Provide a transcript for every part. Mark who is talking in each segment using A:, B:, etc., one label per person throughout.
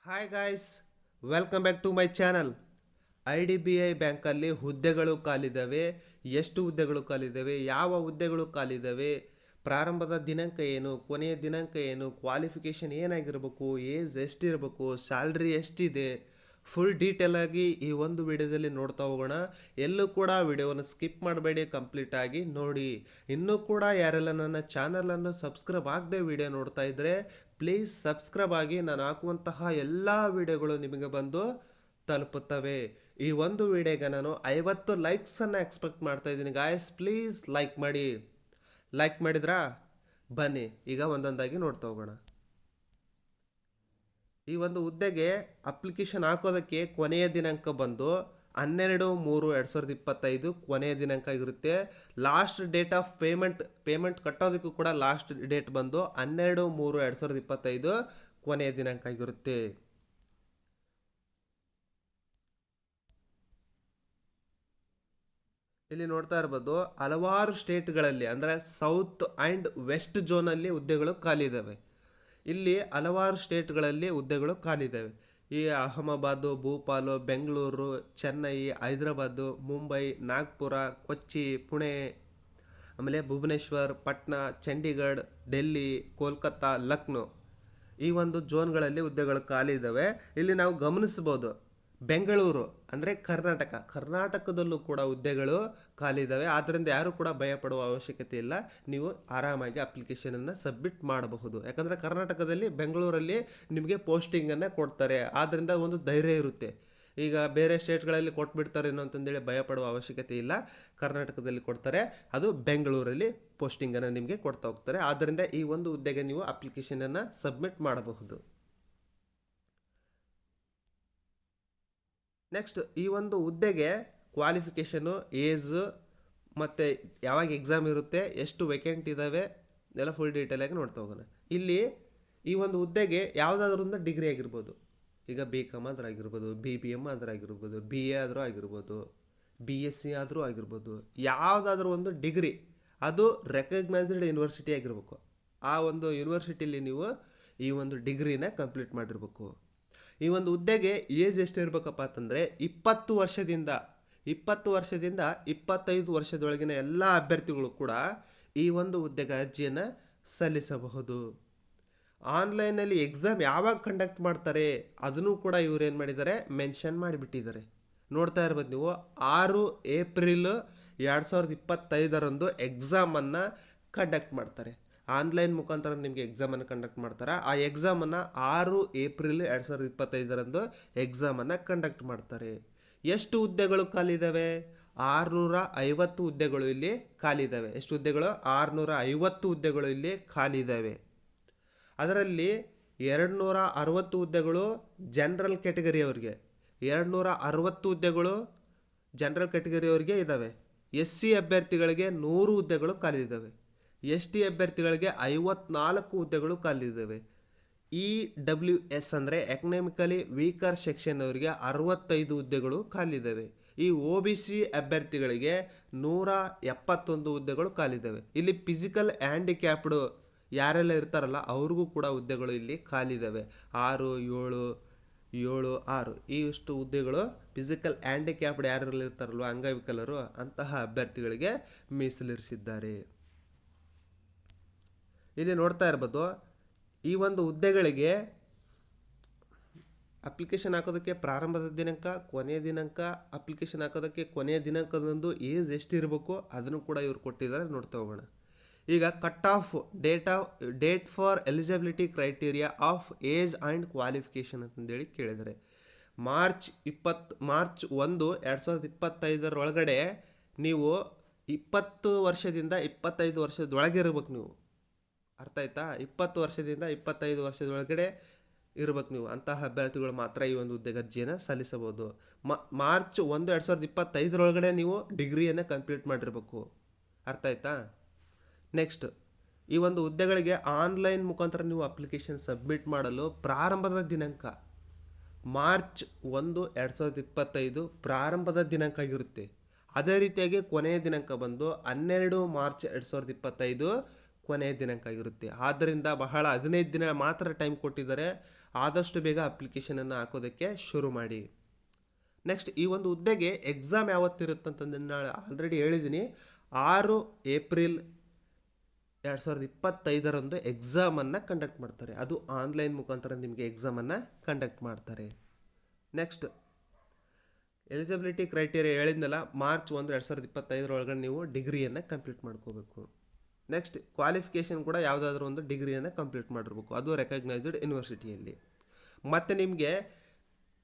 A: Hi guys, welcome back to my channel. IDBI ಬ್ಯಾಂಕಲ್ಲಿ ಹುದ್ದೆಗಳು ಖಾಲಿದ್ದಾವೆ. ಎಷ್ಟು ಹುದ್ದೆಗಳು ಖಾಲಿದ್ದಾವೆ, ಯಾವ ಹುದ್ದೆಗಳು ಖಾಲಿದ್ದಾವೆ, ಪ್ರಾರಂಭದ ದಿನಾಂಕ ಏನು, ಕೊನೆಯ ದಿನಾಂಕ ಏನು, ಕ್ವಾಲಿಫಿಕೇಷನ್ ಏನಾಗಿರಬೇಕು, ಏಜ್ ಎಷ್ಟಿರಬೇಕು, ಸ್ಯಾಲ್ರಿ ಎಷ್ಟಿದೆ, ಫುಲ್ ಡೀಟೇಲ್ ಆಗಿ ಈ ಒಂದು ವಿಡಿಯೋದಲ್ಲಿ ನೋಡ್ತಾ ಹೋಗೋಣ. ಎಲ್ಲೂ ಕೂಡ ವಿಡಿಯೋವನ್ನು ಸ್ಕಿಪ್ ಮಾಡಬೇಡಿ, ಕಂಪ್ಲೀಟ್ ಆಗಿ ನೋಡಿ. ಇನ್ನೂ ಕೂಡ ಯಾರೆಲ್ಲ ನನ್ನ ಚಾನಲನ್ನು ಸಬ್ಸ್ಕ್ರೈಬ್ ಆಗದೆ ವಿಡಿಯೋ ನೋಡ್ತಾ ಇದ್ದರೆ ಪ್ಲೀಸ್ ಸಬ್ಸ್ಕ್ರೈಬ್ ಆಗಿ. ನಾನು ಹಾಕುವಂತಹ ಎಲ್ಲ ವಿಡಿಯೋಗಳು ನಿಮಗೆ ಬಂದು ತಲುಪುತ್ತವೆ. ಈ ಒಂದು ವಿಡಿಯೋಗೆ ನಾನು 50 ಲೈಕ್ಸನ್ನು ಎಕ್ಸ್ಪೆಕ್ಟ್ ಮಾಡ್ತಾ ಇದ್ದೀನಿ ಗಾಯ್ಸ್. ಪ್ಲೀಸ್ ಲೈಕ್ ಮಾಡಿ. ಲೈಕ್ ಮಾಡಿದ್ರಾ? ಬನ್ನಿ ಈಗ ಒಂದೊಂದಾಗಿ ನೋಡ್ತಾ ಹೋಗೋಣ. ಈ ಒಂದು ಹುದ್ದೆಗೆ ಅಪ್ಲಿಕೇಶನ್ ಹಾಕೋದಕ್ಕೆ ಕೊನೆಯ ದಿನಾಂಕ ಬಂದು 12/3/2025 ಕೊನೆಯ ದಿನಾಂಕ ಆಗಿರುತ್ತೆ. ಲಾಸ್ಟ್ ಡೇಟ್ ಆಫ್ ಪೇಮೆಂಟ್ ಕಟ್ಟೋದಕ್ಕೂ ಕೂಡ ಲಾಸ್ಟ್ ಡೇಟ್ ಬಂದು 12/3/2025 ಕೊನೆಯ ದಿನಾಂಕ ಆಗಿರುತ್ತೆ. ಇಲ್ಲಿ ನೋಡ್ತಾ ಇರ್ಬೋದು, ಹಲವಾರು ಸ್ಟೇಟ್ಗಳಲ್ಲಿ ಅಂದರೆ ಸೌತ್ ಆ್ಯಂಡ್ ವೆಸ್ಟ್ ಝೋನಲ್ಲಿ ಹುದ್ದೆಗಳು ಖಾಲಿ ಇದ್ದಾವೆ. ಇಲ್ಲಿ ಹಲವಾರು ಸ್ಟೇಟ್ಗಳಲ್ಲಿ ಹುದ್ದೆಗಳು ಖಾಲಿ ಇದ್ದಾವೆ. ಈ ಅಹಮದಾಬಾದು, ಭೋಪಾಲು, ಬೆಂಗಳೂರು, ಚೆನ್ನೈ, ಹೈದರಾಬಾದು, ಮುಂಬೈ, ನಾಗ್ಪುರ, ಕೊಚ್ಚಿ, ಪುಣೆ, ಆಮೇಲೆ ಭುವನೇಶ್ವರ್, ಪಟ್ನಾ, ಚಂಡೀಗಢ, ಡೆಲ್ಲಿ, ಕೋಲ್ಕತ್ತಾ, ಲಕ್ನೋ, ಈ ಒಂದು ಝೋನ್ಗಳಲ್ಲಿ ಹುದ್ದೆಗಳು ಖಾಲಿ ಇದ್ದಾವೆ. ಇಲ್ಲಿ ನಾವು ಗಮನಿಸ್ಬೋದು, ಬೆಂಗಳೂರು ಅಂದರೆ ಕರ್ನಾಟಕದಲ್ಲೂ ಕೂಡ ಹುದ್ದೆಗಳು ಖಾಲಿ ಇದ್ದಾವೆ. ಆದ್ದರಿಂದ ಯಾರು ಕೂಡ ಭಯ ಪಡುವ ಅವಶ್ಯಕತೆ ಇಲ್ಲ. ನೀವು ಆರಾಮಾಗಿ ಅಪ್ಲಿಕೇಶನನ್ನು ಸಬ್ಮಿಟ್ ಮಾಡಬಹುದು. ಯಾಕಂದರೆ ಕರ್ನಾಟಕದಲ್ಲಿ ಬೆಂಗಳೂರಲ್ಲಿ ನಿಮಗೆ ಪೋಸ್ಟಿಂಗನ್ನು ಕೊಡ್ತಾರೆ. ಆದ್ದರಿಂದ ಒಂದು ಧೈರ್ಯ ಇರುತ್ತೆ. ಈಗ ಬೇರೆ ಸ್ಟೇಟ್ಗಳಲ್ಲಿ ಕೊಟ್ಬಿಡ್ತಾರೇನೋ ಅಂತಂದೇಳಿ ಭಯ ಪಡುವ ಅವಶ್ಯಕತೆ ಇಲ್ಲ. ಕರ್ನಾಟಕದಲ್ಲಿ ಕೊಡ್ತಾರೆ, ಅದು ಬೆಂಗಳೂರಲ್ಲಿ ಪೋಸ್ಟಿಂಗನ್ನು ನಿಮಗೆ ಕೊಡ್ತಾ ಹೋಗ್ತಾರೆ. ಆದ್ದರಿಂದ ಈ ಒಂದು ಹುದ್ದೆಗೆ ನೀವು ಅಪ್ಲಿಕೇಶನನ್ನು ಸಬ್ಮಿಟ್ ಮಾಡಬಹುದು. ನೆಕ್ಸ್ಟ್, ಈ ಒಂದು ಹುದ್ದೆಗೆ ಕ್ವಾಲಿಫಿಕೇಷನು, ಏಜು ಮತ್ತು ಯಾವಾಗ ಎಕ್ಸಾಮ್ ಇರುತ್ತೆ, ಎಷ್ಟು ವೇಕೆಂಟ್ ಇದ್ದಾವೆ ಎಲ್ಲ ಫುಲ್ ಡೀಟೇಲಾಗಿ ನೋಡ್ತಾ ಹೋಗೋಣ. ಇಲ್ಲಿ ಈ ಒಂದು ಹುದ್ದೆಗೆ ಯಾವುದಾದ್ರೂ ಒಂದು ಡಿಗ್ರಿ ಆಗಿರ್ಬೋದು. ಈಗ BCom ಆದರೂ ಆಗಿರ್ಬೋದು, BBM ಆದರೂ ಆಗಿರ್ಬೋದು, BA ಆದರೂ ಆಗಿರ್ಬೋದು, BSc ಆದರೂ ಆಗಿರ್ಬೋದು, ಯಾವುದಾದ್ರೂ ಒಂದು ಡಿಗ್ರಿ, ಅದು ರೆಕಗ್ನೈಸ್ಡ್ ಯೂನಿವರ್ಸಿಟಿ ಆಗಿರ್ಬೇಕು. ಆ ಒಂದು ಯೂನಿವರ್ಸಿಟಿಲಿ ನೀವು ಈ ಒಂದು ಡಿಗ್ರಿನ ಕಂಪ್ಲೀಟ್ ಮಾಡಿರ್ಬೇಕು. ಈ ಒಂದು ಹುದ್ದೆಗೆ ಏಜ್ ಎಷ್ಟಿರ್ಬೇಕಪ್ಪ ಅಂತಂದರೆ 20 ವರ್ಷದಿಂದ 25 ವರ್ಷದೊಳಗಿನ ಎಲ್ಲ ಅಭ್ಯರ್ಥಿಗಳು ಕೂಡ ಈ ಒಂದು ಹುದ್ದೆಗೆ ಅರ್ಜಿಯನ್ನು ಸಲ್ಲಿಸಬಹುದು. ಆನ್ಲೈನಲ್ಲಿ ಎಕ್ಸಾಮ್ ಯಾವಾಗ ಕಂಡಕ್ಟ್ ಮಾಡ್ತಾರೆ ಅದನ್ನು ಕೂಡ ಇವ್ರು ಏನು ಮಾಡಿದ್ದಾರೆ, ಮೆನ್ಷನ್ ಮಾಡಿಬಿಟ್ಟಿದ್ದಾರೆ. ನೋಡ್ತಾ ಇರ್ಬೋದು ನೀವು, 6 ಏಪ್ರಿಲ್ 2025 ಎಕ್ಸಾಮನ್ನು ಕಂಡಕ್ಟ್ ಮಾಡ್ತಾರೆ. ಆನ್ಲೈನ್ ಮುಖಾಂತರ ನಿಮಗೆ ಎಕ್ಸಾಮನ್ನು ಕಂಡಕ್ಟ್ ಮಾಡ್ತಾರೆ. ಆ ಎಕ್ಸಾಮನ್ನು 6 ಏಪ್ರಿಲ್ 2025 ಎಕ್ಸಾಮನ್ನು ಕಂಡಕ್ಟ್ ಮಾಡ್ತಾರೆ. ಎಷ್ಟು ಹುದ್ದೆಗಳು ಖಾಲಿ ಇದ್ದಾವೆ? 650 ಹುದ್ದೆಗಳು ಇಲ್ಲಿ ಖಾಲಿ ಇದ್ದಾವೆ. ಎಷ್ಟು ಹುದ್ದೆಗಳು? 650 ಹುದ್ದೆಗಳು ಇಲ್ಲಿ ಖಾಲಿ ಇದ್ದಾವೆ. ಅದರಲ್ಲಿ 260 ಹುದ್ದೆಗಳು ಜನರಲ್ ಕ್ಯಾಟಗರಿಯವರಿಗೆ, 260 ಹುದ್ದೆಗಳು ಜನರಲ್ ಕ್ಯಾಟಗರಿಯವರಿಗೆ ಇದ್ದಾವೆ. SC ಅಭ್ಯರ್ಥಿಗಳಿಗೆ 100 ಹುದ್ದೆಗಳು ಖಾಲಿ ಇದ್ದಾವೆ. ST ಅಭ್ಯರ್ಥಿಗಳಿಗೆ 54 ಹುದ್ದೆಗಳು ಖಾಲಿ ಇದ್ದಾವೆ. EWS ಅಂದರೆ ಎಕನಾಮಿಕಲಿ ವೀಕರ್ ಸೆಕ್ಷನ್ ಅವರಿಗೆ 65 ಹುದ್ದೆಗಳು ಖಾಲಿ ಇದ್ದಾವೆ. ಈ OBC ಅಭ್ಯರ್ಥಿಗಳಿಗೆ 171 ಹುದ್ದೆಗಳು ಖಾಲಿ ಇದ್ದಾವೆ. ಇಲ್ಲಿ ಫಿಸಿಕಲ್ ಹ್ಯಾಂಡಿಕ್ಯಾಪ್ಡ್ ಯಾರೆಲ್ಲ ಇರ್ತಾರಲ್ಲ ಅವ್ರಿಗೂ ಕೂಡ ಹುದ್ದೆಗಳು ಇಲ್ಲಿ ಖಾಲಿ ಇದ್ದಾವೆ. 6, 7, 7, 6 ಇಷ್ಟು ಹುದ್ದೆಗಳು ಫಿಸಿಕಲ್ ಹ್ಯಾಂಡಿಕ್ಯಾಪ್ಡ್ ಯಾರೆಲ್ಲ ಇರ್ತಾರಲ್ವ, ಅಂಗವಿಕಲರು, ಅಂತಹ ಅಭ್ಯರ್ಥಿಗಳಿಗೆ ಮೀಸಲಿರಿಸಿದ್ದಾರೆ. ಇಲ್ಲಿ ನೋಡ್ತಾ ಇರ್ಬೋದು, ಈ ಒಂದು ಹುದ್ದೆಗಳಿಗೆ ಅಪ್ಲಿಕೇಶನ್ ಹಾಕೋದಕ್ಕೆ ಪ್ರಾರಂಭದ ದಿನಾಂಕ, ಕೊನೆಯ ದಿನಾಂಕ, ಅಪ್ಲಿಕೇಶನ್ ಹಾಕೋದಕ್ಕೆ ಕೊನೆಯ ದಿನಾಂಕದಂದು ಏಜ್ ಎಷ್ಟಿರಬೇಕು ಅದನ್ನು ಕೂಡ ಇವ್ರು ಕೊಟ್ಟಿದ್ದಾರೆ. ನೋಡ್ತಾ ಹೋಗೋಣ. ಈಗ cut off date for eligibility criteria of age and qualification ಅಂತಂದೇಳಿ ಕೇಳಿದ್ದಾರೆ. ಮಾರ್ಚ್ 1, 2025 ನೀವು 20 ವರ್ಷದಿಂದ 25 ವರ್ಷದೊಳಗೆ ಇರ್ಬೇಕು ನೀವು. ಅರ್ಥ ಆಯ್ತಾ? 20 ವರ್ಷದಿಂದ 25 ವರ್ಷದೊಳಗಡೆ ಇರ್ಬೇಕು ನೀವು. ಅಂತಹ ಅಭ್ಯರ್ಥಿಗಳು ಮಾತ್ರ ಈ ಒಂದು ಹುದ್ದೆಗೆ ಅರ್ಜಿಯನ್ನು ಸಲ್ಲಿಸಬಹುದು. ಮಾರ್ಚ್ 1, 2025 ನೀವು ಡಿಗ್ರಿಯನ್ನು ಕಂಪ್ಲೀಟ್ ಮಾಡಿರ್ಬೇಕು. ಅರ್ಥ ಆಯ್ತಾ? ನೆಕ್ಸ್ಟ್, ಈ ಒಂದು ಹುದ್ದೆಗಳಿಗೆ ಆನ್ಲೈನ್ ಮುಖಾಂತರ ನೀವು ಅಪ್ಲಿಕೇಶನ್ ಸಬ್ಮಿಟ್ ಮಾಡಲು ಪ್ರಾರಂಭದ ದಿನಾಂಕ ಮಾರ್ಚ್ 1, 2025 ಪ್ರಾರಂಭದ ದಿನಾಂಕ ಆಗಿರುತ್ತೆ. ಅದೇ ರೀತಿಯಾಗಿ ಕೊನೆಯ ದಿನಾಂಕ ಬಂದು 12 ಮಾರ್ಚ್ 2025 ಕೊನೆಯ ದಿನಾಂಕ ಆಗಿರುತ್ತೆ. ಆದ್ದರಿಂದ ಬಹಳ 15 ದಿನ ಮಾತ್ರ ಟೈಮ್ ಕೊಟ್ಟಿದ್ದಾರೆ. ಆದಷ್ಟು ಬೇಗ ಅಪ್ಲಿಕೇಶನನ್ನು ಹಾಕೋದಕ್ಕೆ ಶುರು ಮಾಡಿ. ನೆಕ್ಸ್ಟ್ ಈ ಒಂದು ಹುದ್ದೆಗೆ ಎಕ್ಸಾಮ್ ಯಾವತ್ತಿರುತ್ತಂತಂದು ನಾನು ಆಲ್ರೆಡಿ ಹೇಳಿದ್ದೀನಿ. 6 ಏಪ್ರಿಲ್ 2025 ಎಕ್ಸಾಮನ್ನು ಕಂಡಕ್ಟ್ ಮಾಡ್ತಾರೆ. ಅದು ಆನ್ಲೈನ್ ಮುಖಾಂತರ ನಿಮಗೆ ಎಕ್ಸಾಮನ್ನು ಕಂಡಕ್ಟ್ ಮಾಡ್ತಾರೆ. ನೆಕ್ಸ್ಟ್ ಎಲಿಜಿಬಿಲಿಟಿ ಕ್ರೈಟೀರಿಯಾ ಹೇಳಿದ್ನಲ್ಲ, ಮಾರ್ಚ್ 1, 2025 ಒಳಗಡೆ ನೀವು ಡಿಗ್ರಿಯನ್ನು ಕಂಪ್ಲೀಟ್ ಮಾಡ್ಕೋಬೇಕು. ನೆಕ್ಸ್ಟ್ ಕ್ವಾಲಿಫಿಕೇಷನ್ ಕೂಡ ಯಾವುದಾದ್ರೂ ಒಂದು ಡಿಗ್ರಿಯನ್ನು ಕಂಪ್ಲೀಟ್ ಮಾಡಿರ್ಬೇಕು, ಅದು ರೆಕಗ್ನೈಸ್ಡ್ ಯೂನಿವರ್ಸಿಟಿಯಲ್ಲಿ. ಮತ್ತು ನಿಮಗೆ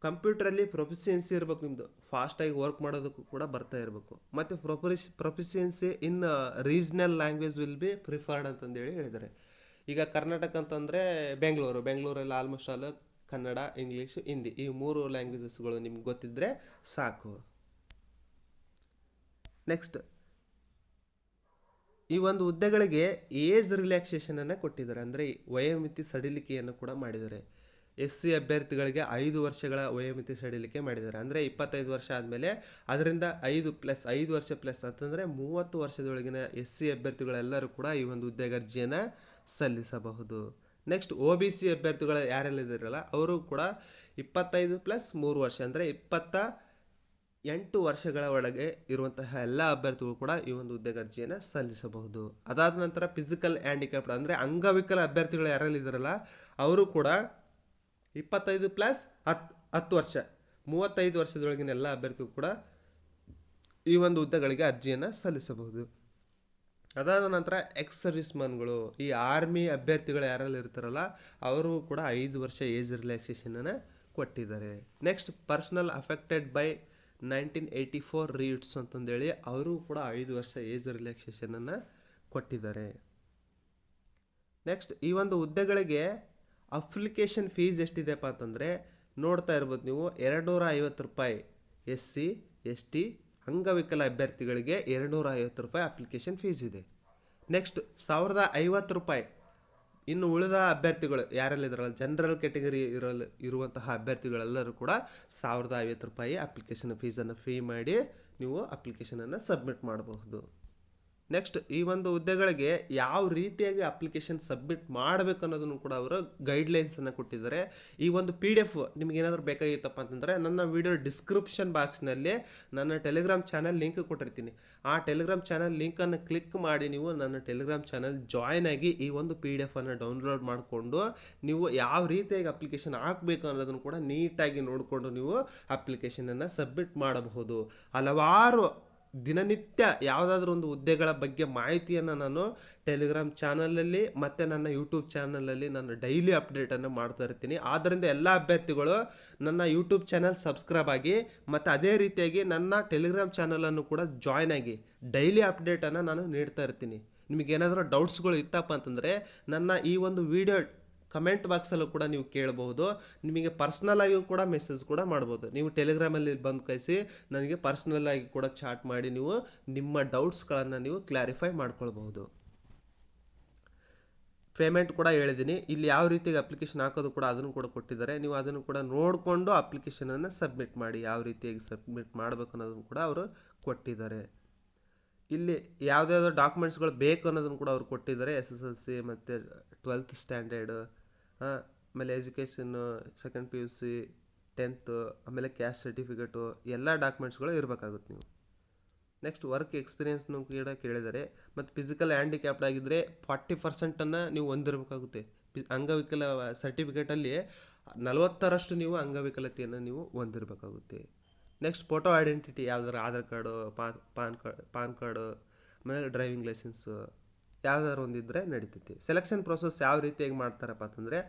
A: ಕಂಪ್ಯೂಟರಲ್ಲಿ ಪ್ರೊಫಿಷಿಯನ್ಸಿ ಇರಬೇಕು, ನಿಮ್ಮದು ಫಾಸ್ಟಾಗಿ ವರ್ಕ್ ಮಾಡೋದಕ್ಕೂ ಕೂಡ ಬರ್ತಾ ಇರಬೇಕು. ಮತ್ತು proficiency in regional language will be preferred ಅಂತಂದೇಳಿ ಹೇಳಿದ್ದಾರೆ. ಈಗ ಕರ್ನಾಟಕ ಅಂತಂದರೆ ಬೆಂಗಳೂರಲ್ಲಿ almost all Kannada, English, Hindi ಈ 3 ಲ್ಯಾಂಗ್ವೇಜಸ್ಗಳು ನಿಮ್ಗೆ ಗೊತ್ತಿದ್ದರೆ ಸಾಕು. ನೆಕ್ಸ್ಟ್ ಈ ಒಂದು ಹುದ್ದೆಗಳಿಗೆ ಏಜ್ ರಿಲ್ಯಾಕ್ಸೇಷನನ್ನು ಕೊಟ್ಟಿದ್ದಾರೆ, ಅಂದರೆ ವಯೋಮಿತಿ ಸಡಿಲಿಕೆಯನ್ನು ಕೂಡ ಮಾಡಿದ್ದಾರೆ. SC ಅಭ್ಯರ್ಥಿಗಳಿಗೆ 5 ವರ್ಷಗಳ ವಯೋಮಿತಿ ಸಡಿಲಿಕೆ ಮಾಡಿದ್ದಾರೆ. ಅಂದರೆ 25 ವರ್ಷ ಆದಮೇಲೆ ಅದರಿಂದ 5 ವರ್ಷ ಪ್ಲಸ್ ಅಂತಂದರೆ 30 ವರ್ಷದೊಳಗಿನ SC ಅಭ್ಯರ್ಥಿಗಳೆಲ್ಲರೂ ಕೂಡ ಈ ಒಂದು ಹುದ್ದೆಗೆ ಅರ್ಜಿಯನ್ನು ಸಲ್ಲಿಸಬಹುದು. ನೆಕ್ಸ್ಟ್ OBC ಅಭ್ಯರ್ಥಿಗಳು ಯಾರೆಲ್ಲ ಇದ್ದಾರಲ್ಲ ಅವರು ಕೂಡ 25 ಪ್ಲಸ್ 3 ವರ್ಷ ಅಂದರೆ 28 ವರ್ಷಗಳ ಒಳಗೆ ಇರುವಂತಹ ಎಲ್ಲ ಅಭ್ಯರ್ಥಿಗಳು ಕೂಡ ಈ ಒಂದು ಹುದ್ದೆಗೆ ಅರ್ಜಿಯನ್ನು ಸಲ್ಲಿಸಬಹುದು. ಅದಾದ ನಂತರ ಫಿಸಿಕಲ್ ಹ್ಯಾಂಡಿಕ್ಯಾಪ್ಡ್ ಅಂದರೆ ಅಂಗವಿಕಲ ಅಭ್ಯರ್ಥಿಗಳು ಯಾರೆಲ್ಲ ಇದ್ದಾರಲ್ಲ ಅವರು ಕೂಡ 25 ಪ್ಲಸ್ 10 ವರ್ಷ 35 ವರ್ಷದೊಳಗಿನ ಎಲ್ಲ ಅಭ್ಯರ್ಥಿಗಳು ಕೂಡ ಈ ಒಂದು ಹುದ್ದೆಗಳಿಗೆ ಅರ್ಜಿಯನ್ನು ಸಲ್ಲಿಸಬಹುದು. ಅದಾದ ನಂತರ ಎಕ್ಸ್ ಸರ್ವಿಸ್ ಮ್ಯಾನ್ಗಳು, ಈ ಆರ್ಮಿ ಅಭ್ಯರ್ಥಿಗಳು ಯಾರೆಲ್ಲ ಇರ್ತಾರಲ್ಲ ಅವರು ಕೂಡ 5 ವರ್ಷ ಏಜ್ ರಿಲ್ಯಾಕ್ಸೇಷನನ್ನು ಕೊಟ್ಟಿದ್ದಾರೆ. ನೆಕ್ಸ್ಟ್ ಪರ್ಸನಲ್ ಅಫೆಕ್ಟೆಡ್ ಬೈ 1984 ರೀಟ್ಸ್ ಅಂತಂದೇಳಿ ಅವರು ಕೂಡ 5 ವರ್ಷ ಏಜ್ ರಿಲ್ಯಾಕ್ಸೇಷನನ್ನು ಕೊಟ್ಟಿದ್ದಾರೆ. ನೆಕ್ಸ್ಟ್ ಈ ಒಂದು ಹುದ್ದೆಗಳಿಗೆ ಅಪ್ಲಿಕೇಶನ್ ಫೀಸ್ ಎಷ್ಟಿದೆಪ್ಪ ಅಂತಂದರೆ ನೋಡ್ತಾ ಇರ್ಬೋದು ನೀವು, 250 ರೂಪಾಯಿ SC ST ಅಂಗವಿಕಲ ಅಭ್ಯರ್ಥಿಗಳಿಗೆ 250 ರೂಪಾಯಿ ಅಪ್ಲಿಕೇಶನ್ ಫೀಸ್ ಇದೆ. ನೆಕ್ಸ್ಟ್ 1050 ರೂಪಾಯಿ ಇನ್ನು ಉಳಿದ ಅಭ್ಯರ್ಥಿಗಳು ಯಾರೆಲ್ಲ ಇದ್ದಾರಲ್ಲ ಜನರಲ್ ಕ್ಯಾಟಗರಿ ಇರುವಂತಹ ಅಭ್ಯರ್ಥಿಗಳೆಲ್ಲರೂ ಕೂಡ 1050 ರೂಪಾಯಿ ಅಪ್ಲಿಕೇಶನ್ ಫೀಸನ್ನು ಫೀ ಮಾಡಿ ನೀವು ಅಪ್ಲಿಕೇಶನನ್ನು ಸಬ್ಮಿಟ್ ಮಾಡಬಹುದು. ನೆಕ್ಸ್ಟ್ ಈ ಒಂದು ಹುದ್ದೆಗಳಿಗೆ ಯಾವ ರೀತಿಯಾಗಿ ಅಪ್ಲಿಕೇಶನ್ ಸಬ್ಮಿಟ್ ಮಾಡಬೇಕು ಅನ್ನೋದನ್ನು ಕೂಡ ಅವರು ಗೈಡ್ಲೈನ್ಸನ್ನು ಕೊಟ್ಟಿದ್ದಾರೆ. ಈ ಒಂದು PDF ನಿಮ್ಗೆ ಏನಾದರೂ ಬೇಕಾಗಿತ್ತಪ್ಪ ಅಂತಂದರೆ ನನ್ನ ವಿಡಿಯೋ ಡಿಸ್ಕ್ರಿಪ್ಷನ್ ಬಾಕ್ಸ್ನಲ್ಲಿ ನನ್ನ ಟೆಲಿಗ್ರಾಮ್ ಚಾನಲ್ ಲಿಂಕ್ ಕೊಟ್ಟಿರ್ತೀನಿ. ಆ ಟೆಲಿಗ್ರಾಮ್ ಚಾನಲ್ ಲಿಂಕನ್ನು ಕ್ಲಿಕ್ ಮಾಡಿ ನೀವು ನನ್ನ ಟೆಲಿಗ್ರಾಮ್ ಚಾನಲ್ ಜಾಯ್ನ್ ಆಗಿ ಈ ಒಂದು PDF ಡೌನ್ಲೋಡ್ ಮಾಡಿಕೊಂಡು ನೀವು ಯಾವ ರೀತಿಯಾಗಿ ಅಪ್ಲಿಕೇಶನ್ ಹಾಕಬೇಕು ಅನ್ನೋದನ್ನು ಕೂಡ ನೀಟಾಗಿ ನೋಡಿಕೊಂಡು ನೀವು ಅಪ್ಲಿಕೇಶನನ್ನು ಸಬ್ಮಿಟ್ ಮಾಡಬಹುದು. ಹಲವಾರು ದಿನನಿತ್ಯ ಯಾವುದಾದ್ರೂ ಒಂದು ಹುದ್ದೆಗಳ ಬಗ್ಗೆ ಮಾಹಿತಿಯನ್ನು ನಾನು ಟೆಲಿಗ್ರಾಮ್ ಚಾನಲಲ್ಲಿ ಮತ್ತು ನನ್ನ ಯೂಟ್ಯೂಬ್ ಚಾನಲಲ್ಲಿ ನಾನು ಡೈಲಿ ಅಪ್ಡೇಟನ್ನು ಮಾಡ್ತಾ ಇರ್ತೀನಿ. ಆದ್ದರಿಂದ ಎಲ್ಲ ಅಭ್ಯರ್ಥಿಗಳು ನನ್ನ ಯೂಟ್ಯೂಬ್ ಚಾನಲ್ ಸಬ್ಸ್ಕ್ರೈಬ್ ಆಗಿ ಮತ್ತು ಅದೇ ರೀತಿಯಾಗಿ ನನ್ನ ಟೆಲಿಗ್ರಾಮ್ ಚಾನಲನ್ನು ಕೂಡ ಜಾಯ್ನ್ ಆಗಿ ಡೈಲಿ ಅಪ್ಡೇಟನ್ನು ನಾನು ನೀಡ್ತಾ ಇರ್ತೀನಿ. ನಿಮಗೇನಾದರೂ ಡೌಟ್ಸ್ಗಳು ಇತ್ತಪ್ಪ ಅಂತಂದರೆ ನನ್ನ ಈ ಒಂದು ವಿಡಿಯೋ ಕಮೆಂಟ್ ಬಾಕ್ಸಲ್ಲೂ ಕೂಡ ನೀವು ಕೇಳಬಹುದು. ನಿಮಗೆ ಪರ್ಸ್ನಲ್ ಆಗಿ ಕೂಡ ಮೆಸೇಜ್ ಕೂಡ ಮಾಡ್ಬೋದು. ನೀವು ಟೆಲಿಗ್ರಾಮಲ್ಲಿ ಬಂದು ಕಳಿಸಿ ನನಗೆ ಪರ್ಸ್ನಲ್ ಆಗಿ ಕೂಡ ಚಾಟ್ ಮಾಡಿ ನೀವು ನಿಮ್ಮ ಡೌಟ್ಸ್ಗಳನ್ನು ನೀವು ಕ್ಲಾರಿಫೈ ಮಾಡ್ಕೊಳ್ಬಹುದು. ಪೇಮೆಂಟ್ ಕೂಡ ಹೇಳಿದ್ದೀನಿ. ಇಲ್ಲಿ ಯಾವ ರೀತಿಯಾಗಿ ಅಪ್ಲಿಕೇಶನ್ ಹಾಕೋದು ಕೂಡ ಅದನ್ನು ಕೂಡ ಕೊಟ್ಟಿದ್ದಾರೆ. ನೀವು ಅದನ್ನು ಕೂಡ ನೋಡಿಕೊಂಡು ಅಪ್ಲಿಕೇಶನನ್ನು ಸಬ್ಮಿಟ್ ಮಾಡಿ, ಯಾವ ರೀತಿಯಾಗಿ ಸಬ್ಮಿಟ್ ಮಾಡಬೇಕು ಅನ್ನೋದನ್ನು ಕೂಡ ಅವರು ಕೊಟ್ಟಿದ್ದಾರೆ. ಇಲ್ಲಿ ಯಾವುದ್ಯಾವುದೋ ಡಾಕ್ಯುಮೆಂಟ್ಸ್ಗಳು ಬೇಕು ಅನ್ನೋದನ್ನು ಕೂಡ ಅವರು ಕೊಟ್ಟಿದ್ದಾರೆ. SSLC ಮತ್ತು 12th ಸ್ಟ್ಯಾಂಡರ್ಡ್, ಆಮೇಲೆ ಎಜುಕೇಷನ್ನು, ಸೆಕೆಂಡ್ PUC, 10th, ಆಮೇಲೆ ಕ್ಯಾಸ್ಟ್ ಸರ್ಟಿಫಿಕೇಟು ಎಲ್ಲ ಡಾಕ್ಯುಮೆಂಟ್ಸ್ಗಳು ಇರಬೇಕಾಗುತ್ತೆ ನೀವು. ನೆಕ್ಸ್ಟ್ ವರ್ಕ್ ಎಕ್ಸ್ಪೀರಿಯನ್ಸ್ನು ಕೂಡ ಕೇಳಿದ್ದಾರೆ. ಮತ್ತು ಫಿಸಿಕಲ್ ಹ್ಯಾಂಡಿಕ್ಯಾಪ್ಡ್ ಆಗಿದ್ದರೆ 40% ನೀವು ಹೊಂದಿರಬೇಕಾಗುತ್ತೆ. ಅಂಗವಿಕಲ ಸರ್ಟಿಫಿಕೇಟಲ್ಲಿ 40ರಷ್ಟು ನೀವು ಅಂಗವಿಕಲತೆಯನ್ನು ನೀವು ಹೊಂದಿರಬೇಕಾಗುತ್ತೆ. ನೆಕ್ಸ್ಟ್ ಫೋಟೋ ಐಡೆಂಟಿಟಿ ಯಾವ್ದಾರು ಆಧಾರ್ ಕಾರ್ಡು, ಪಾನ್ ಕಾರ್ಡು, ಆಮೇಲೆ ಡ್ರೈವಿಂಗ್ ಲೈಸೆನ್ಸು ಯಾವ್ದಾದ್ರು ಒಂದಿದ್ರೆ ನಡೀತೈತಿ. ಸೆಲೆಕ್ಷನ್ ಪ್ರೊಸೆಸ್ ಯಾವ ರೀತಿಯಾಗಿ ಮಾಡ್ತಾರಪ್ಪ ಅಂತಂದರೆ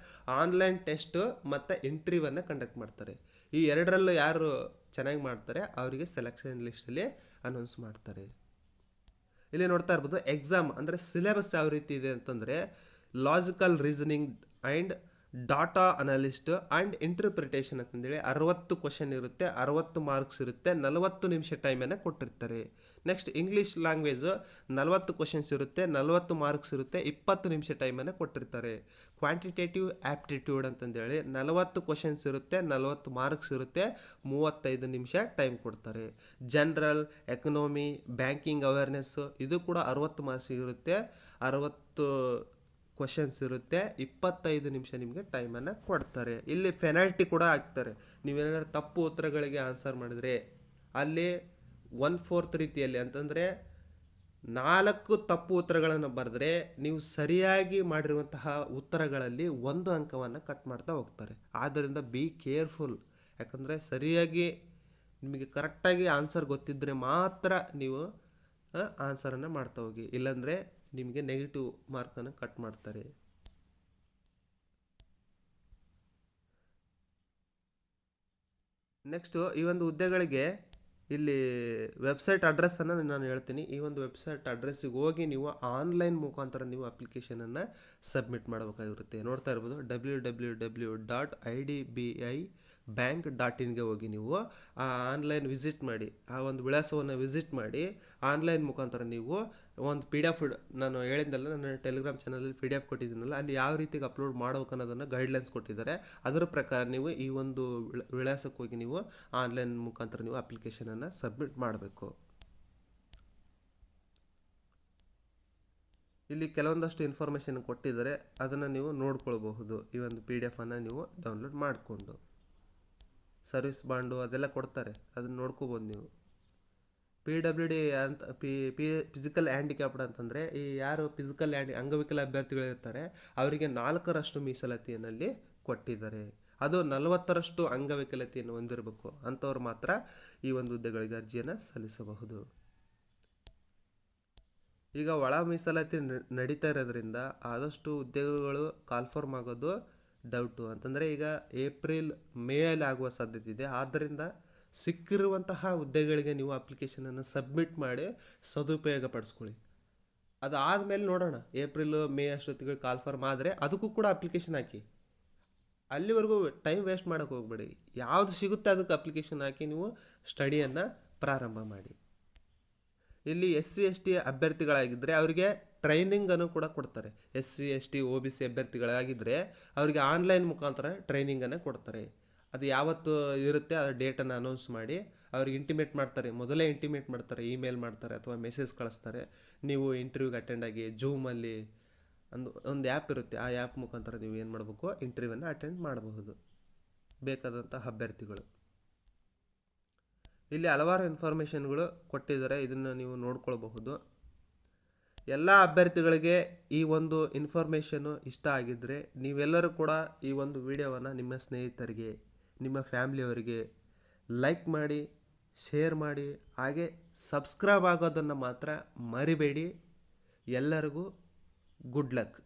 A: ಆನ್ಲೈನ್ ಟೆಸ್ಟು ಮತ್ತು ಇಂಟರ್ವ್ಯೂವನ್ನು ಕಂಡಕ್ಟ್ ಮಾಡ್ತಾರೆ. ಈ ಎರಡರಲ್ಲೂ ಯಾರು ಚೆನ್ನಾಗಿ ಮಾಡ್ತಾರೆ ಅವರಿಗೆ ಸೆಲೆಕ್ಷನ್ ಲಿಸ್ಟಲ್ಲಿ ಅನೌನ್ಸ್ ಮಾಡ್ತಾರೆ. ಇಲ್ಲಿ ನೋಡ್ತಾ ಇರ್ಬೋದು ಎಕ್ಸಾಮ್ ಅಂದರೆ ಸಿಲೆಬಸ್ ಯಾವ ರೀತಿ ಇದೆ ಅಂತಂದರೆ logical reasoning and data analyst and interpretation ಅಂತಂದೇಳಿ 60 ಕ್ವಶನ್ ಇರುತ್ತೆ, 60 ಮಾರ್ಕ್ಸ್ ಇರುತ್ತೆ, 40 ನಿಮಿಷ ಟೈಮನ್ನು ಕೊಟ್ಟಿರ್ತಾರೆ. ನೆಕ್ಸ್ಟ್ ಇಂಗ್ಲೀಷ್ ಲ್ಯಾಂಗ್ವೇಜು 40 ಕ್ವಶನ್ಸ್ ಇರುತ್ತೆ, 40 ಮಾರ್ಕ್ಸ್ ಇರುತ್ತೆ, 20 ನಿಮಿಷ ಟೈಮನ್ನು ಕೊಟ್ಟಿರ್ತಾರೆ. ಕ್ವಾಂಟಿಟೇಟಿವ್ ಆ್ಯಪ್ಟಿಟ್ಯೂಡ್ ಅಂತಂದೇಳಿ 40 ಕ್ವಶನ್ಸ್ ಇರುತ್ತೆ, 40 ಮಾರ್ಕ್ಸ್ ಇರುತ್ತೆ, 35 ನಿಮಿಷ ಟೈಮ್ ಕೊಡ್ತಾರೆ. ಜನರಲ್, ಎಕನಾಮಿ, ಬ್ಯಾಂಕಿಂಗ್ ಅವೇರ್ನೆಸ್ಸು ಇದು ಕೂಡ 60 ಮಾರ್ಕ್ಸ್ ಇರುತ್ತೆ, 60 ಕ್ವಶನ್ಸ್ ಇರುತ್ತೆ. 25 ನಿಮಿಷ ನಿಮಗೆ ಟೈಮನ್ನು ಕೊಡ್ತಾರೆ. ಇಲ್ಲಿ ಪೆನಾಲ್ಟಿ ಕೂಡ ಹಾಕ್ತಾರೆ. ನೀವೇನಾದ್ರು ತಪ್ಪು ಉತ್ತರಗಳಿಗೆ ಆನ್ಸರ್ ಮಾಡಿದರೆ ಅಲ್ಲಿ 1/4 ರೀತಿಯಲ್ಲಿ ಅಂತಂದರೆ 4 ತಪ್ಪು ಉತ್ತರಗಳನ್ನು ಬರೆದ್ರೆ ನೀವು ಸರಿಯಾಗಿ ಮಾಡಿರುವಂತಹ ಉತ್ತರಗಳಲ್ಲಿ 1 ಅಂಕವನ್ನು ಕಟ್ ಮಾಡ್ತಾ ಹೋಗ್ತಾರೆ. ಆದ್ದರಿಂದ ಬಿ ಕೇರ್ಫುಲ್. ಯಾಕಂದರೆ ಸರಿಯಾಗಿ ನಿಮಗೆ ಕರೆಕ್ಟಾಗಿ ಆನ್ಸರ್ ಗೊತ್ತಿದ್ದರೆ ಮಾತ್ರ ನೀವು ಆನ್ಸರನ್ನು ಮಾಡ್ತಾ ಹೋಗಿ, ಇಲ್ಲಾಂದರೆ ನಿಮಗೆ ನೆಗೆಟಿವ್ ಮಾರ್ಕನ್ನು ಕಟ್ ಮಾಡ್ತಾರೆ. ನೆಕ್ಸ್ಟು ಈ ಒಂದು ಹುದ್ದೆಗಳಿಗೆ ಇಲ್ಲಿ ವೆಬ್ಸೈಟ್ ಅಡ್ರೆಸ್ಸನ್ನು ನಾನು ಹೇಳ್ತೀನಿ. ಈ ಒಂದು ವೆಬ್ಸೈಟ್ ಅಡ್ರೆಸ್ಸಿಗೆ ಹೋಗಿ ನೀವು ಆನ್ಲೈನ್ ಮುಖಾಂತರ ನೀವು ಅಪ್ಲಿಕೇಶನನ್ನು ಸಬ್ಮಿಟ್ ಮಾಡಬೇಕಾಗಿರುತ್ತೆ. ನೋಡ್ತಾ ಇರ್ಬೋದು www.idbibank.in ಹೋಗಿ ನೀವು ಆನ್ಲೈನ್ ವಿಸಿಟ್ ಮಾಡಿ, ಆ ಒಂದು ವಿಳಾಸವನ್ನು ವಿಸಿಟ್ ಮಾಡಿ ಆನ್ಲೈನ್ ಮುಖಾಂತರ ನೀವು ಒಂದು PDF ನಾನು ಹೇಳಿದ್ನಲ್ಲ, ನನ್ನ ಟೆಲಿಗ್ರಾಮ್ ಚಾನಲಲ್ಲಿ PDF ಕೊಟ್ಟಿದ್ದೀನಲ್ಲ, ಅಲ್ಲಿ ಯಾವ ರೀತಿಗೆ ಅಪ್ಲೋಡ್ ಮಾಡ್ಬೇಕು ಅನ್ನೋದನ್ನು ಗೈಡ್ಲೈನ್ಸ್ ಕೊಟ್ಟಿದ್ದಾರೆ. ಅದರ ಪ್ರಕಾರ ನೀವು ಈ ಒಂದು ವಿಳಾಸಕ್ಕೆ ಹೋಗಿ ನೀವು ಆನ್ಲೈನ್ ಮುಖಾಂತರ ನೀವು ಅಪ್ಲಿಕೇಶನನ್ನು ಸಬ್ಮಿಟ್ ಮಾಡಬೇಕು. ಇಲ್ಲಿ ಕೆಲವೊಂದಷ್ಟು ಇನ್ಫಾರ್ಮೇಷನ್ ಕೊಟ್ಟಿದ್ದಾರೆ, ಅದನ್ನು ನೀವು ನೋಡ್ಕೊಳ್ಬಹುದು. ಈ ಒಂದು PDF ಅನ್ನು ನೀವು ಡೌನ್ಲೋಡ್ ಮಾಡಿಕೊಂಡು ಸರ್ವಿಸ್ ಬಾಂಡು ಅದೆಲ್ಲ ಕೊಡ್ತಾರೆ, ಅದನ್ನು ನೋಡ್ಕೋಬೋದು ನೀವು. PWD ಅಂತ ಫಿಸಿಕಲ್ ಹ್ಯಾಂಡಿಕ್ಯಾಪ್ಡ್ ಅಂತಂದರೆ ಈ ಯಾರು ಫಿಸಿಕಲ್ ಅಂಗವಿಕಲ ಅಭ್ಯರ್ಥಿಗಳಿರ್ತಾರೆ ಅವರಿಗೆ 4ರಷ್ಟು ಮೀಸಲಾತಿಯಲ್ಲಿ ಕೊಟ್ಟಿದ್ದಾರೆ. ಅದು 40ರಷ್ಟು ಅಂಗವಿಕಲತೆಯನ್ನು ಹೊಂದಿರಬೇಕು, ಅಂಥವ್ರು ಮಾತ್ರ ಈ ಒಂದು ಹುದ್ದೆಗಳಿಗೆ ಅರ್ಜಿಯನ್ನು ಸಲ್ಲಿಸಬಹುದು. ಈಗ ಒಳ ಮೀಸಲಾತಿ ನಡೀತಾ ಇರೋದ್ರಿಂದ ಆದಷ್ಟು ಹುದ್ದೆಗಳು ಕಾಲ್ಫರ್ಮ್ ಆಗೋದು ಡೌಟು. ಅಂತಂದರೆ ಈಗ ಏಪ್ರಿಲ್ ಮೇಯಲ್ಲಿ ಆಗುವ ಸಾಧ್ಯತೆ ಇದೆ. ಆದ್ದರಿಂದ ಸಿಕ್ಕಿರುವಂತಹ ಹುದ್ದೆಗಳಿಗೆ ನೀವು ಅಪ್ಲಿಕೇಶನನ್ನು ಸಬ್ಮಿಟ್ ಮಾಡಿ ಸದುಪಯೋಗ ಪಡಿಸ್ಕೊಳ್ಳಿ. ಅದಾದಮೇಲೆ ನೋಡೋಣ, ಏಪ್ರಿಲ್ ಮೇ ಅಷ್ಟೊತ್ತಿಗೆ ಕಾಲ್ಫರ್ಮ್ ಆದರೆ ಅದಕ್ಕೂ ಕೂಡ ಅಪ್ಲಿಕೇಶನ್ ಹಾಕಿ. ಅಲ್ಲಿವರೆಗೂ ಟೈಮ್ ವೇಸ್ಟ್ ಮಾಡೋಕ್ಕೆ ಹೋಗ್ಬೇಡಿ. ಯಾವುದು ಸಿಗುತ್ತೆ ಅದಕ್ಕೆ ಅಪ್ಲಿಕೇಶನ್ ಹಾಕಿ ನೀವು ಸ್ಟಡಿಯನ್ನು ಪ್ರಾರಂಭ ಮಾಡಿ. ಇಲ್ಲಿ SC ST ಅಭ್ಯರ್ಥಿಗಳಾಗಿದ್ದರೆ ಅವರಿಗೆ ಟ್ರೈನಿಂಗನ್ನು ಕೂಡ ಕೊಡ್ತಾರೆ. SC ST OBC ಅಭ್ಯರ್ಥಿಗಳಾಗಿದ್ದರೆ ಅವರಿಗೆ ಆನ್ಲೈನ್ ಮುಖಾಂತರ ಟ್ರೈನಿಂಗನ್ನು ಕೊಡ್ತಾರೆ. ಅದು ಯಾವತ್ತು ಇರುತ್ತೆ ಆ ಡೇಟನ್ನು ಅನೌನ್ಸ್ ಮಾಡಿ ಅವ್ರಿಗೆ ಇಂಟಿಮೇಟ್ ಮಾಡ್ತಾರೆ. ಮೊದಲೇ ಇಂಟಿಮೇಟ್ ಮಾಡ್ತಾರೆ, ಇಮೇಲ್ ಮಾಡ್ತಾರೆ ಅಥವಾ ಮೆಸೇಜ್ ಕಳಿಸ್ತಾರೆ. ನೀವು ಇಂಟರ್ವ್ಯೂಗೆ ಅಟೆಂಡ್ ಆಗಿ ಜೂಮಲ್ಲಿ ಒಂದು ಆ್ಯಪ್ ಇರುತ್ತೆ, ಆ ಆ್ಯಪ್ ಮುಖಾಂತರ ನೀವು ಏನು ಮಾಡಬೇಕು, ಇಂಟರ್ವ್ಯೂವನ್ನು ಅಟೆಂಡ್ ಮಾಡಬಹುದು ಬೇಕಾದಂತಹ ಅಭ್ಯರ್ಥಿಗಳು. ಇಲ್ಲಿ ಹಲವಾರು ಇನ್ಫಾರ್ಮೇಷನ್ಗಳು ಕೊಟ್ಟಿದ್ದಾರೆ, ಇದನ್ನು ನೀವು ನೋಡ್ಕೊಳ್ಬಹುದು. ಎಲ್ಲ ಅಭ್ಯರ್ಥಿಗಳಿಗೆ ಈ ಒಂದು ಇನ್ಫಾರ್ಮೇಷನ್ನು ಇಷ್ಟ ಆಗಿದ್ದರೆ ನೀವೆಲ್ಲರೂ ಕೂಡ ಈ ಒಂದು ವಿಡಿಯೋವನ್ನು ನಿಮ್ಮ ಸ್ನೇಹಿತರಿಗೆ, ನಿಮ್ಮ ಫ್ಯಾಮಿಲಿಯವರಿಗೆ ಲೈಕ್ ಮಾಡಿ, ಶೇರ್ ಮಾಡಿ, ಹಾಗೆ ಸಬ್ಸ್ಕ್ರೈಬ್ ಆಗೋದನ್ನು ಮಾತ್ರ ಮರಿಬೇಡಿ. ಎಲ್ಲರಿಗೂ ಗುಡ್ ಲಕ್.